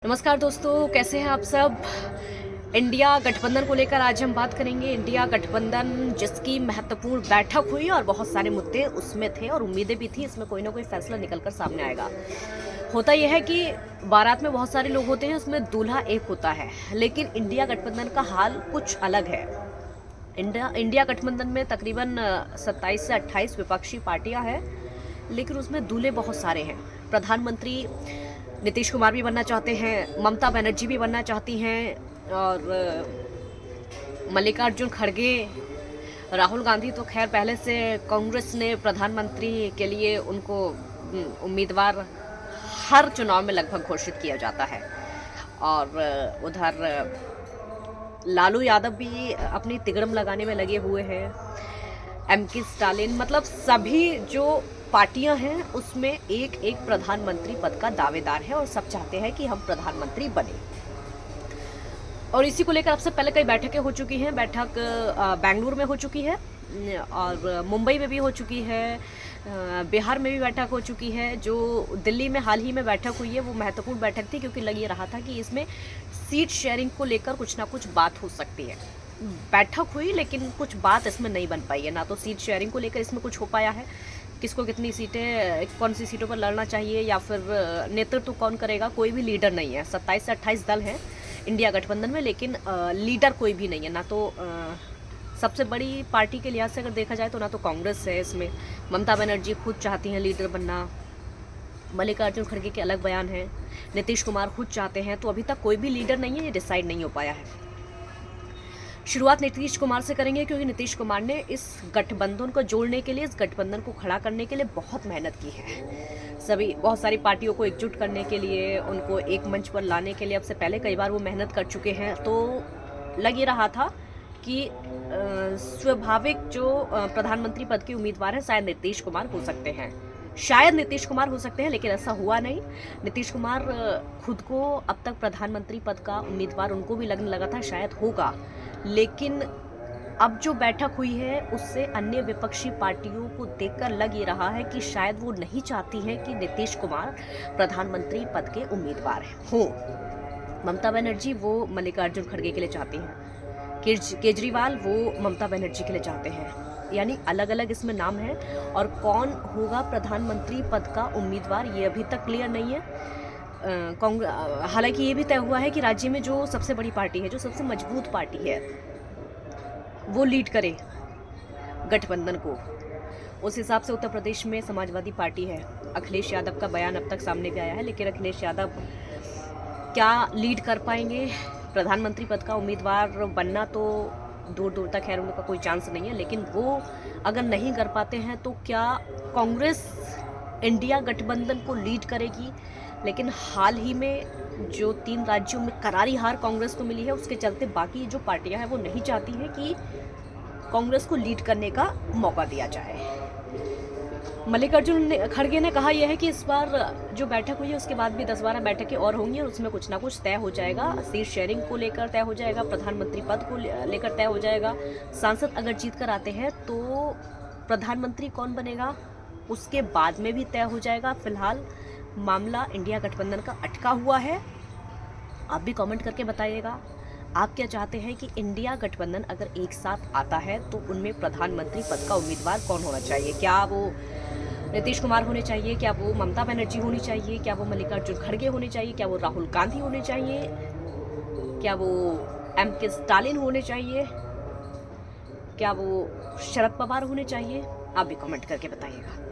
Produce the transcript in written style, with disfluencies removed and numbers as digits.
नमस्कार दोस्तों, कैसे हैं आप सब। इंडिया गठबंधन को लेकर आज हम बात करेंगे। इंडिया गठबंधन जिसकी महत्वपूर्ण बैठक हुई और बहुत सारे मुद्दे उसमें थे और उम्मीदें भी थी इसमें कोई ना कोई फैसला निकलकर सामने आएगा। होता यह है कि बारात में बहुत सारे लोग होते हैं, उसमें दूल्हा एक होता है, लेकिन इंडिया गठबंधन का हाल कुछ अलग है। इंडिया गठबंधन में तकरीबन 27 से 28 विपक्षी पार्टियां हैं, लेकिन उसमें दूल्हे बहुत सारे हैं। प्रधानमंत्री नीतीश कुमार भी बनना चाहते हैं, ममता बनर्जी भी बनना चाहती हैं, और मल्लिकार्जुन खड़गे, राहुल गांधी तो खैर पहले से कांग्रेस ने प्रधानमंत्री के लिए उनको उम्मीदवार हर चुनाव में लगभग घोषित किया जाता है। और उधर लालू यादव भी अपनी तिगड़म लगाने में लगे हुए हैं। एमके स्टालिन, मतलब सभी जो पार्टियां हैं उसमें एक एक प्रधानमंत्री पद का दावेदार है और सब चाहते हैं कि हम प्रधानमंत्री बने। और इसी को लेकर अब से पहले कई बैठकें हो चुकी हैं। बैठक बेंगलुरु में हो चुकी है और मुंबई में भी हो चुकी है, बिहार में भी बैठक हो चुकी है। जो दिल्ली में हाल ही में बैठक हुई है वो महत्वपूर्ण बैठक थी, क्योंकि लग ये रहा था कि इसमें सीट शेयरिंग को लेकर कुछ ना कुछ बात हो सकती है। बैठक हुई लेकिन कुछ बात इसमें नहीं बन पाई है। ना तो सीट शेयरिंग को लेकर इसमें कुछ हो पाया है, किसको कितनी सीटें, कौन सी सीटों पर लड़ना चाहिए, या फिर नेतृत्व कौन करेगा, कोई भी लीडर नहीं है। 27 से 28 दल हैं इंडिया गठबंधन में, लेकिन लीडर कोई भी नहीं है। ना तो सबसे बड़ी पार्टी के लिहाज से अगर देखा जाए तो ना तो कांग्रेस है इसमें, ममता बनर्जी खुद चाहती हैं लीडर बनना, मल्लिकार्जुन खड़गे के अलग बयान है, नीतीश कुमार खुद चाहते हैं, तो अभी तक कोई भी लीडर नहीं है, ये डिसाइड नहीं हो पाया है। शुरुआत नीतीश कुमार से करेंगे, क्योंकि नीतीश कुमार ने इस गठबंधन को जोड़ने के लिए, इस गठबंधन को खड़ा करने के लिए बहुत मेहनत की है। बहुत सारी पार्टियों को एकजुट करने के लिए, उनको एक मंच पर लाने के लिए अब से पहले कई बार वो मेहनत कर चुके हैं। तो लग ये रहा था कि स्वाभाविक जो प्रधानमंत्री पद के उम्मीदवार हैं शायद नीतीश कुमार हो सकते हैं, लेकिन ऐसा हुआ नहीं। नीतीश कुमार खुद को अब तक प्रधानमंत्री पद का उम्मीदवार उनको भी लगने लगा था शायद होगा, लेकिन अब जो बैठक हुई है उससे अन्य विपक्षी पार्टियों को देखकर लग ये रहा है कि शायद वो नहीं चाहती हैं कि नीतीश कुमार प्रधानमंत्री पद के उम्मीदवार हों। ममता बनर्जी वो मल्लिकार्जुन खड़गे के लिए चाहती हैं, केजरीवाल वो ममता बनर्जी के लिए चाहते हैं, यानी अलग अलग इसमें नाम है। और कौन होगा प्रधानमंत्री पद का उम्मीदवार ये अभी तक क्लियर नहीं है। हालांकि ये भी तय हुआ है कि राज्य में जो सबसे बड़ी पार्टी है, जो सबसे मजबूत पार्टी है, वो लीड करे गठबंधन को। उस हिसाब से उत्तर प्रदेश में समाजवादी पार्टी है। अखिलेश यादव का बयान अब तक सामने भी आया है, लेकिन अखिलेश यादव क्या लीड कर पाएंगे प्रधानमंत्री पद का उम्मीदवार बनना, तो दूर दूर तक खैर उनका कोई चांस नहीं है। लेकिन वो अगर नहीं कर पाते हैं तो क्या कांग्रेस इंडिया गठबंधन को लीड करेगी। लेकिन हाल ही में जो 3 राज्यों में करारी हार कांग्रेस को मिली है, उसके चलते बाकी जो पार्टियां हैं वो नहीं चाहती हैं कि कांग्रेस को लीड करने का मौका दिया जाए। मल्लिकार्जुन खड़गे ने कहा यह है कि इस बार जो बैठक हुई है उसके बाद भी 10-12 बैठकें और होंगी और उसमें कुछ ना कुछ तय हो जाएगा। सीट शेयरिंग को लेकर तय हो जाएगा, प्रधानमंत्री पद को लेकर तय हो जाएगा। सांसद अगर जीत कर आते हैं तो प्रधानमंत्री कौन बनेगा उसके बाद में भी तय हो जाएगा। फिलहाल मामला इंडिया गठबंधन का अटका हुआ है। आप भी कमेंट करके बताइएगा आप क्या चाहते हैं कि इंडिया गठबंधन अगर एक साथ आता है तो उनमें प्रधानमंत्री पद का उम्मीदवार कौन होना चाहिए। क्या वो नीतीश कुमार होने चाहिए, क्या वो ममता बनर्जी होनी चाहिए, क्या वो मल्लिकार्जुन खड़गे होने चाहिए, क्या वो राहुल गांधी होने चाहिए, क्या वो एमके स्टालिन होने चाहिए, क्या वो शरद पवार होने चाहिए। आप भी कमेंट करके बताइएगा।